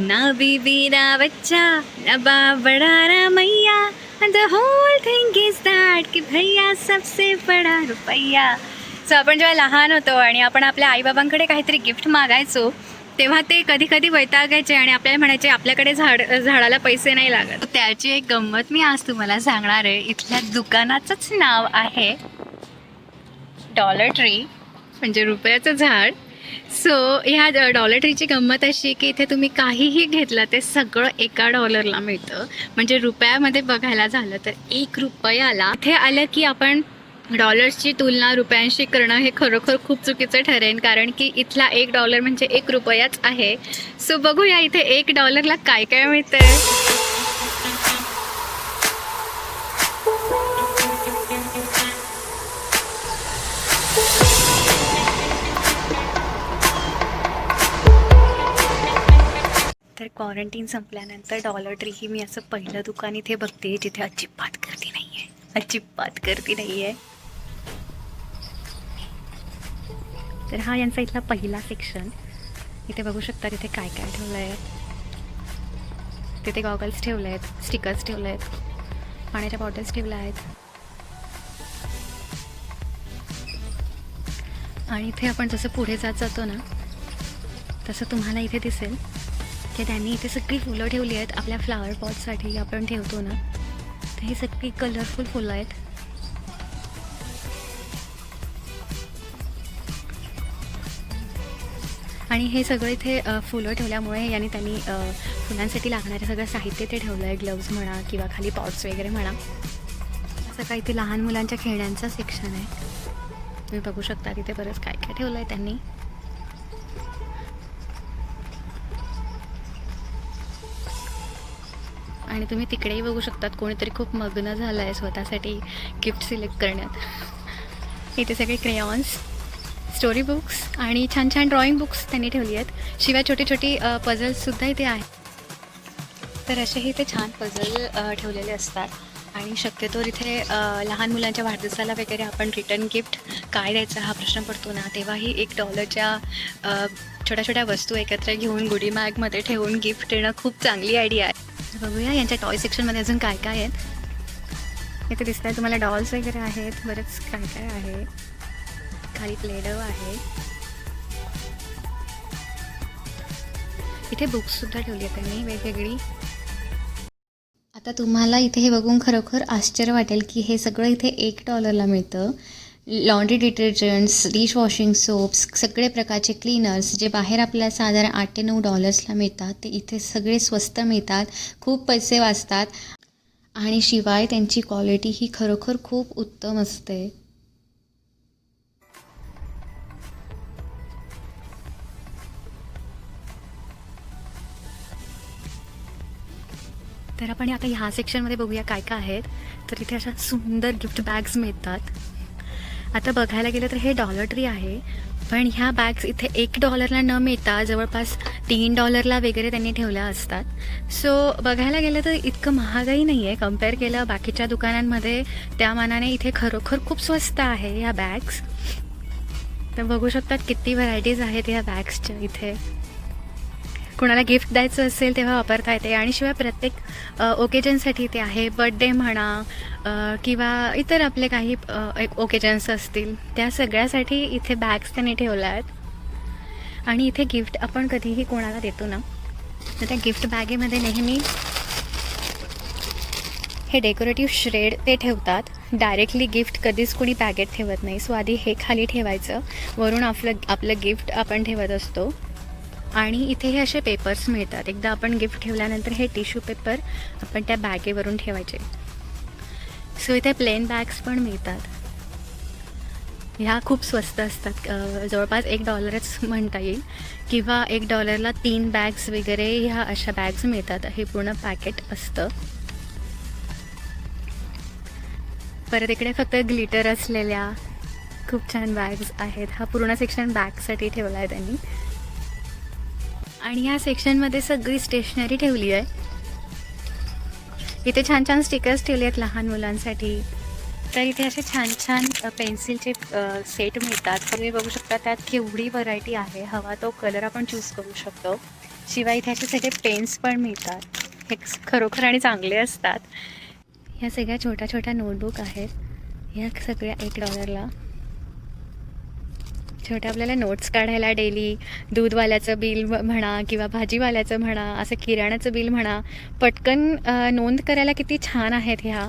ना बीबी ना बच्चा ना बाप बड़ा Ramaiah and the whole thing is that की भैया सबसे बड़ा रुपैया. सो आपण जेव्हा लहान होतो आणि आपण आपल्या आईबाबांकडे काहीतरी गिफ्ट मागायचो तेव्हा ते कधी कधी वैतागायचे आणि आपल्याला म्हणायचे आपल्याकडे झाडाला पैसे नाही लागत. त्याची एक गंमत मी आज तुम्हाला सांगणार आहे. इथल्या दुकानाचंच नाव आहे डॉलर ट्री, म्हणजे रुपयाचं झाड. सो ह्या डॉलर ट्रीची गंमत अशी की इथे तुम्ही काहीही घेतलं ते सगळं $1 मिळतं. म्हणजे रुपयामध्ये बघायला झालं तर $1 इथे आलं की आपण डॉलर्सची तुलना रुपयांशी करणं हे खरोखर खूप चुकीचं ठरेल, कारण की इथला $1 म्हणजे $1 आहे. सो बघूया इथे $1 काय काय मिळतंय. तर क्वारंटीन संपल्यानंतर डॉलर ट्री ही मी असं पहिलं दुकान इथे बघते जिथे अजिबात गर्दी नाही आहे, अजिबात गर्दी नाही आहे. तर हा यांचा इथला पहिला सेक्शन. इथे बघू शकता तिथे काय काय ठेवलं आहे. तिथे गॉगल्स ठेवले आहेत, स्टिकर्स ठेवले आहेत, पाण्याच्या बॉटल्स ठेवल्या आहेत. आणि इथे आपण जसं पुढे जात जातो ना तसं तुम्हाला इथे दिसेल की त्यांनी इथे सगळी फुलं ठेवली आहेत. आपल्या फ्लावर पॉटसाठी आपण ठेवतो ना, तर ही सगळी कलरफुल फुलं आहेत. आणि हे सगळं इथे फुलं ठेवल्यामुळे यांनी त्यांनी फुलांसाठी लागणारे सगळं साहित्य ते ठेवलं आहे. ग्लव्ज म्हणा किंवा खाली पॉट्स वगैरे म्हणा. असं काही इथे लहान मुलांच्या खेळण्यांचं सेक्शन आहे. तुम्ही बघू शकता तिथे बरंच काय काय ठेवलं आहे त्यांनी. आणि तुम्ही तिकडेही बघू शकतात कोणीतरी खूप मग्न झालं आहे स्वतःसाठी गिफ्ट सिलेक्ट करण्यात. इथे सगळे क्रेयॉन्स, स्टोरी बुक्स आणि छान छान ड्रॉइंग बुक्स त्यांनी ठेवली आहेत. शिवाय छोटी छोटी पझल्ससुद्धा इथे आहेत. तर असेही इथे छान पझल ठेवलेले असतात. आणि शक्यतो इथे लहान मुलांच्या वाढदिवसाला वगैरे आपण रिटर्न गिफ्ट काय द्यायचा हा प्रश्न पडतो ना, तेव्हाही $1च्या छोट्या छोट्या वस्तू एकत्र घेऊन गुडी बॅगमध्ये ठेवून गिफ्ट देणं खूप चांगली आयडिया आहे. बघूया यांच्या टॉय सेक्शनमध्ये अजून काय काय आहेत. इथे दिसत आहे तुम्हाला डॉल्स वगैरे आहेत, बरंच काय काय आहे. खाली प्लेडो आहे. इथे बुक्ससुद्धा ठेवली आहेत त्यांनी वेगवेगळी. आता तुम्हाला इथे हे बघून खरोखर आश्चर्य वाटेल की हे सगळं इथे $1 मिळतं. लॉन्ड्री डिटर्जंट्स, डिशवॉशिंग सोप्स, सगळे प्रकारचे क्लीनर्स जे बाहेर आपल्याला साधारण $8 ते $9 मिळतात ते इथे सगळे स्वस्त मिळतात. खूप पैसे वाचतात आणि शिवाय त्यांची क्वालिटी ही खरोखर खूप उत्तम असते. तर आपण आता ह्या सेक्शनमध्ये बघूया काय काय आहेत. तर इथे अशा सुंदर गिफ्ट बॅग्स मिळतात. आता बघायला गेलं तर हे डॉलर ट्री आहे, पण ह्या बॅग्स इथे $1 न मिळता जवळपास $3 वगैरे त्यांनी ठेवल्या असतात. सो बघायला गेलं तर इतकं महागाई नाही आहे कम्पेअर केलं बाकीच्या दुकानांमध्ये. त्या मानाने इथे खरोखर खूप स्वस्त आहे ह्या बॅग्स. तर बघू शकतात किती व्हरायटीज आहेत ह्या बॅग्सच्या इथे. कोणाला गिफ्ट द्यायचं असेल तेव्हा वापरता येते. आणि शिवाय प्रत्येक ओकेजनसाठी ते आहे. बर्थडे म्हणा किंवा इतर आपले काही ओकेजन्स असतील त्या सगळ्यासाठी इथे बॅग्स त्यांनी ठेवल्या आहेत. आणि इथे गिफ्ट आपण कधीही कोणाला देतो ना तर त्या गिफ्ट बॅगेमध्ये नेहमी हे डेकोरेटिव्ह श्रेड ते ठेवतात. डायरेक्टली गिफ्ट कधीच कोणी बॅगेत ठेवत नाही. सो आधी हे खाली ठेवायचं, वरून आपलं गिफ्ट आपण ठेवत असतो. आणि इथे हे असे पेपर्स मिळतात. एकदा आपण गिफ्ट ठेवल्यानंतर हे टिश्यू पेपर आपण त्या बॅगेवरून ठेवायचे. सो इथे प्लेन बॅग्स पण मिळतात. ह्या खूप स्वस्त असतात, जवळपास $1च म्हणता येईल किंवा $1ला 3 बॅग्स वगैरे ह्या अशा बॅग्स मिळतात. हे पूर्ण पॅकेट असतं. परत इकडे फक्त ग्लिटर असलेल्या खूप छान बॅग्स आहेत. हा पूर्ण सेक्शन बॅगसाठी ठेवला आहे त्यांनी. आणि ह्या सेक्शनमध्ये सगळी स्टेशनरी ठेवली आहे. इथे छान छान स्टिकर्स ठेवले आहेत लहान मुलांसाठी. तर इथे असे छान छान पेन्सिलचे सेट मिळतात. तुम्ही बघू शकता त्यात केवढी व्हरायटी आहे. हवा तो कलर आपण चूज करू शकतो. शिवाय इथे असे सगळे पेन्स पण मिळतात, हे खरोखर आणि चांगले असतात. ह्या सगळ्या छोट्या छोट्या नोटबुक आहेत, ह्या सगळ्या $1. छोट्या आपल्याला नोट्स काढायला डेली, दूधवाल्याचं बिल म्हणा किंवा भाजीवाल्याचं म्हणा, असं किराण्याचं बिल म्हणा, पटकन नोंद करायला किती छान आहेत ह्या.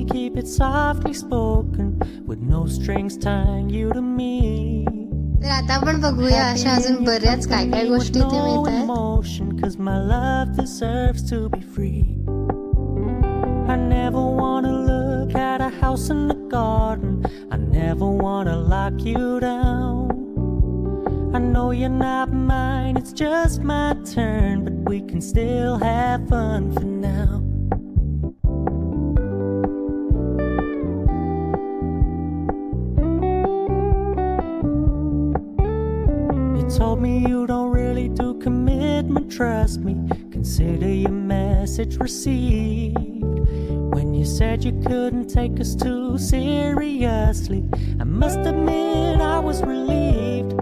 Keep it softly spoken with no strings tying you to me. तर आता आपण बघूया अशा अजून बऱ्याच काय काय गोष्टी इथे मिळतात. Emotion, 'cause my love deserves to be free. I never wanna look at a house in the garden. I never wanna lock you down. I know you're not mine, it's just my turn, but we can still have fun for now. Told me you don't really do commitment, trust me, consider your message received. When you said you couldn't take us too seriously, I must admit I was relieved.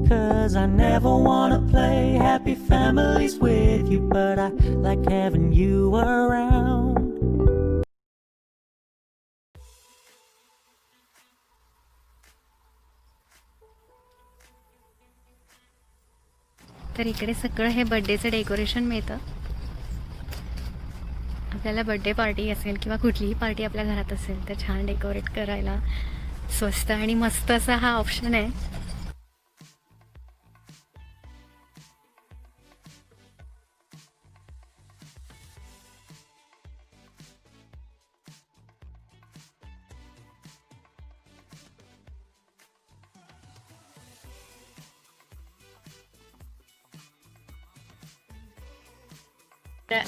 'Cause I never wanna play happy families with you, but I like having you around. तर इकडे सगळं हे बड्डेचं decoration मिळतं. आपल्याला birthday party असेल किंवा कुठलीही पार्टी आपल्या घरात असेल तर छान डेकोरेट करायला स्वस्त आणि मस्त असा हा ऑप्शन आहे.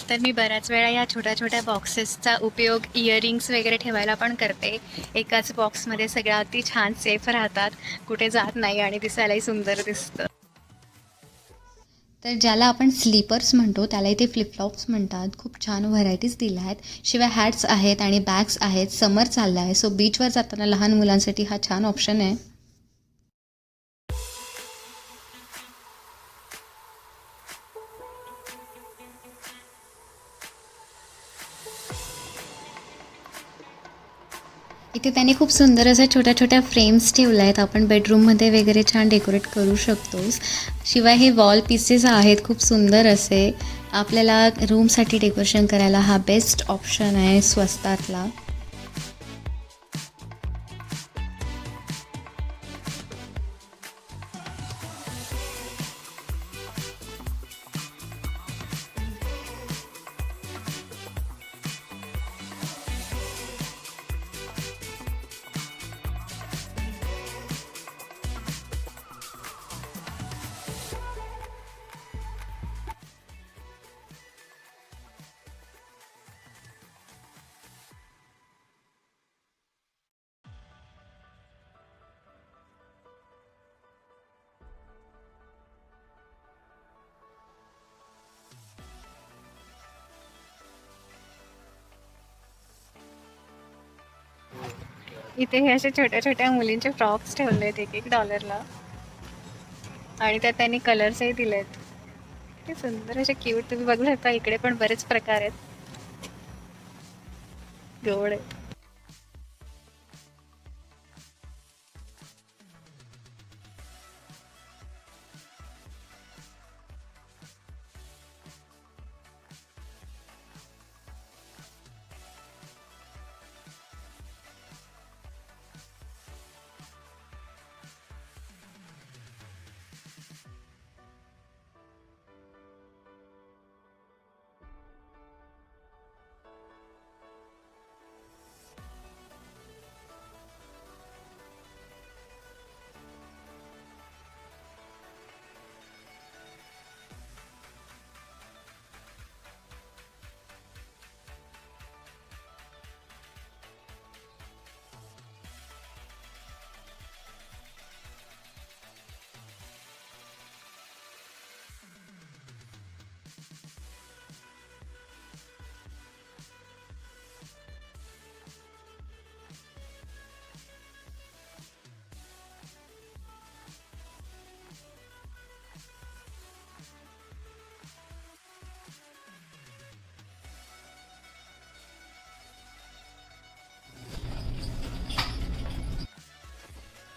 तर मी बऱ्याच वेळा या छोट्या छोट्या बॉक्सेसचा उपयोग इयरिंग्स वगैरे ठेवायला पण करते. एकाच बॉक्समध्ये सगळ्या अगदी छान सेफ राहतात, कुठे जात नाही आणि दिसायलाही सुंदर दिसतं. तर ज्याला आपण स्लीपर्स म्हणतो त्याला इथे फ्लिपफ्लॉप्स म्हणतात. खूप छान व्हरायटीज दिल्या आहेत. शिवाय हॅट्स आहेत आणि बॅग्स आहेत. समर चालला आहे, सो बीचवर जाताना लहान मुलांसाठी हा छान ऑप्शन आहे. इथे त्यांनी खूप सुंदर अशा छोट्या छोट्या फ्रेम्स ठेवल्या आहेत. आपण बेडरूममध्ये वगैरे छान डेकोरेट करू शकतो. शिवाय हे वॉल पीसेस आहेत खूप सुंदर असे. आपल्याला रूमसाठी डेकोरेशन करायला हा बेस्ट ऑप्शन आहे स्वस्तातला. इथे हे असे छोट्या छोट्या मुलींचे फ्रॉक्स ठेवले आहेत $1 आणि त्यात त्यांनी कलर्सही दिलेत. किती सुंदर असे क्यूट. तुम्ही बघू शकता इकडे पण बरेच प्रकार आहेत, गोड आहेत.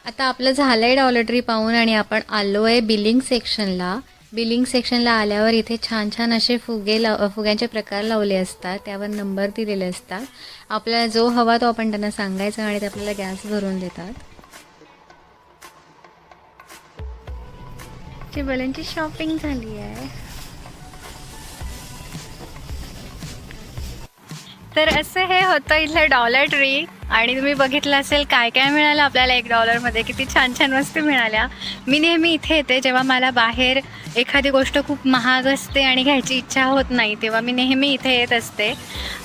आता आपलं झालं आहे डॉलर ट्री पाहून आणि आपण आलो आहे बिलिंग सेक्शनला. बिलिंग सेक्शनला आल्यावर इथे छान छान असे फुग्यांचे प्रकार लावले असतात, त्यावर नंबर दिलेले असतात. आपल्याला जो हवा तो आपण त्यांना सांगायचा आणि ते आपल्याला गॅस भरून देतात. बलूनची शॉपिंग झाली आहे. तर असं हे होतं इथलं डॉलर ट्री. आणि तुम्ही बघितलं असेल काय काय मिळालं आपल्याला $1 किती छान छान वस्तू मिळाल्या. मी नेहमी इथे येते जेव्हा मला बाहेर एखादी गोष्ट खूप महाग असते आणि घ्यायची इच्छा होत नाही, तेव्हा मी नेहमी इथे येत असते.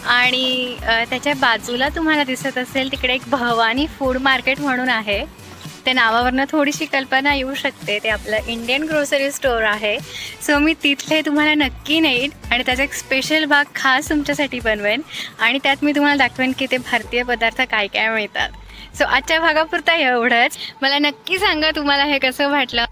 आणि त्याच्या बाजूला तुम्हाला दिसत असेल तिकडे एक भवानी फूड मार्केट म्हणून आहे. त्या नावावरनं थोडीशी कल्पना येऊ शकते, ते आपलं इंडियन ग्रोसरी स्टोअर आहे. सो मी तिथले तुम्हाला नक्की नेईन आणि त्याचा एक स्पेशल भाग खास तुमच्यासाठी बनवेन आणि त्यात मी तुम्हाला दाखवेन की ते भारतीय पदार्थ काय काय मिळतात. सो आजच्या भागापुरता एवढंच. मला नक्की सांगा तुम्हाला हे कसं वाटलं.